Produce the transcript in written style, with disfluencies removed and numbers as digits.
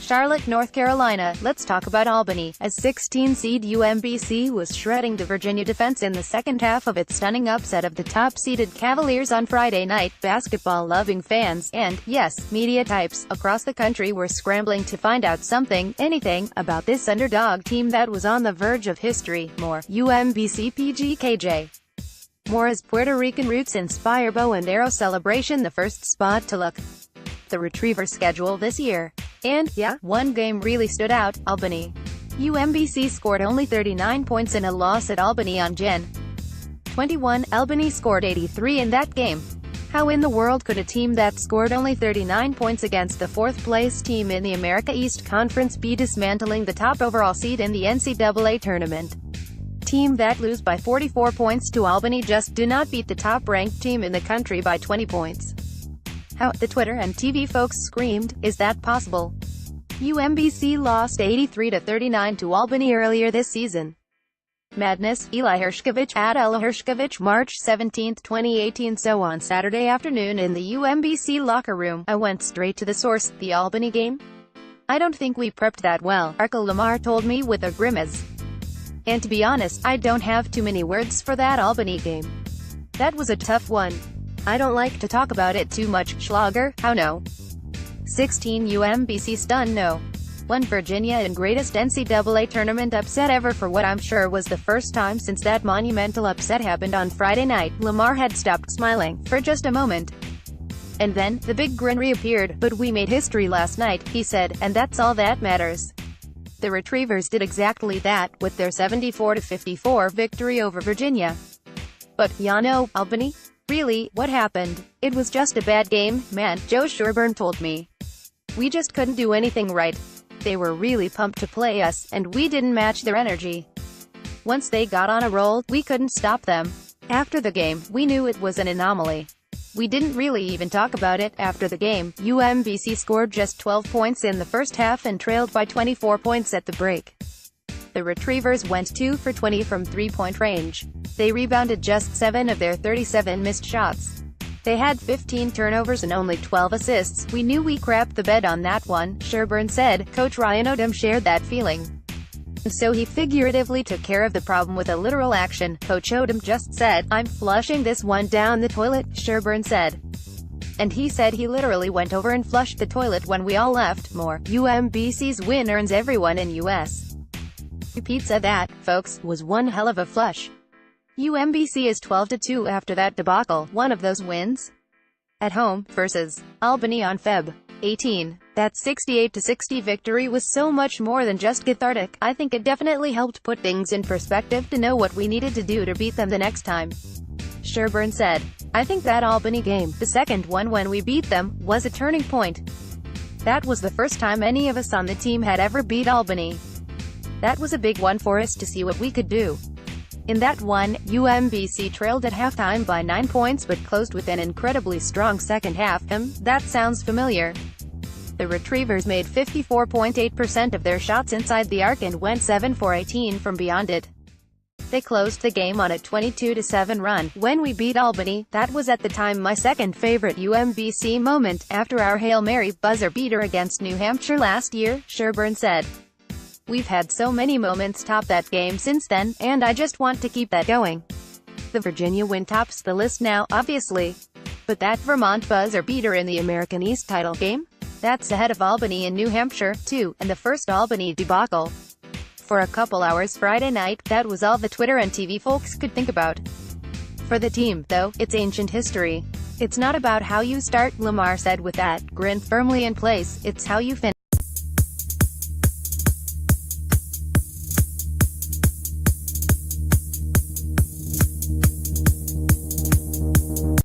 Charlotte, North Carolina. Let's talk about Albany, as 16-seed UMBC was shredding the Virginia defense in the second half of its stunning upset of the top-seeded Cavaliers on Friday night. Basketball-loving fans, and, yes, media types, across the country were scrambling to find out something, anything, about this underdog team that was on the verge of history. More, UMBC PGKJ. Mora's Puerto Rican roots inspire bow and arrow celebration, the first spot to look the Retrievers' schedule this year. And, yeah, one game really stood out: Albany. UMBC scored only 39 points in a loss at Albany on Gen. 21. Albany scored 83 in that game. How in the world could a team that scored only 39 points against the fourth-place team in the America East Conference be dismantling the top overall seed in the NCAA tournament? Team that lose by 44 points to Albany just do not beat the top-ranked team in the country by 20 points. How, the Twitter and TV folks screamed, is that possible? UMBC lost 83-39 to Albany earlier this season. Madness, Eli Hershkovich, at Ella Hershkovich, March 17, 2018. So on Saturday afternoon in the UMBC locker room, I went straight to the source, the Albany game. I don't think we prepped that well, Uncle Lamar told me with a grimace. And to be honest, I don't have too many words for that Albany game. That was a tough one. I don't like to talk about it too much, Schlager, how no? 16 UMBC stun no. 1 Virginia in greatest NCAA tournament upset ever for what I'm sure was the first time since that monumental upset happened on Friday night. Lamar had stopped smiling for just a moment. And then, the big grin reappeared. But we made history last night, he said, and that's all that matters. The Retrievers did exactly that, with their 74-54 victory over Virginia. But, ya know, Albany? Really, what happened? It was just a bad game, man, Joe Sherburne told me. We just couldn't do anything right. They were really pumped to play us, and we didn't match their energy. Once they got on a roll, we couldn't stop them. After the game, we knew it was an anomaly. We didn't really even talk about it after the game. UMBC scored just 12 points in the first half and trailed by 24 points at the break. The Retrievers went 2 for 20 from three-point range. They rebounded just 7 of their 37 missed shots. They had 15 turnovers and only 12 assists. We knew we crapped the bed on that one, Sherburne said. Coach Ryan Odom shared that feeling. And so he figuratively took care of the problem with a literal action. Coach Odom just said, "I'm flushing this one down the toilet," Sherburne said. And he said he literally went over and flushed the toilet when we all left. More, UMBC's win earns everyone in U.S. Pizza. That, folks, was one hell of a flush. UMBC is 12-2 after that debacle. One of those wins at home versus Albany on Feb. 18. That 68-60 victory was so much more than just cathartic. I think it definitely helped put things in perspective to know what we needed to do to beat them the next time, Sherburne said. I think that Albany game, the second one when we beat them, was a turning point. That was the first time any of us on the team had ever beat Albany. That was a big one for us to see what we could do. In that one, UMBC trailed at halftime by 9 points but closed with an incredibly strong second half. That sounds familiar. The Retrievers made 54.8% of their shots inside the arc and went 7 for 18 from beyond it. They closed the game on a 22-7 run. When we beat Albany, that was at the time my second favorite UMBC moment, after our Hail Mary buzzer beater against New Hampshire last year, Sherburne said. We've had so many moments top that game since then, and I just want to keep that going. The Virginia win tops the list now, obviously. But that Vermont buzzer beater in the American East title game? That's ahead of Albany and New Hampshire, too, and the first Albany debacle. For a couple hours Friday night, that was all the Twitter and TV folks could think about. For the team, though, it's ancient history. It's not about how you start, Lamar said with that grin firmly in place, it's how you finish.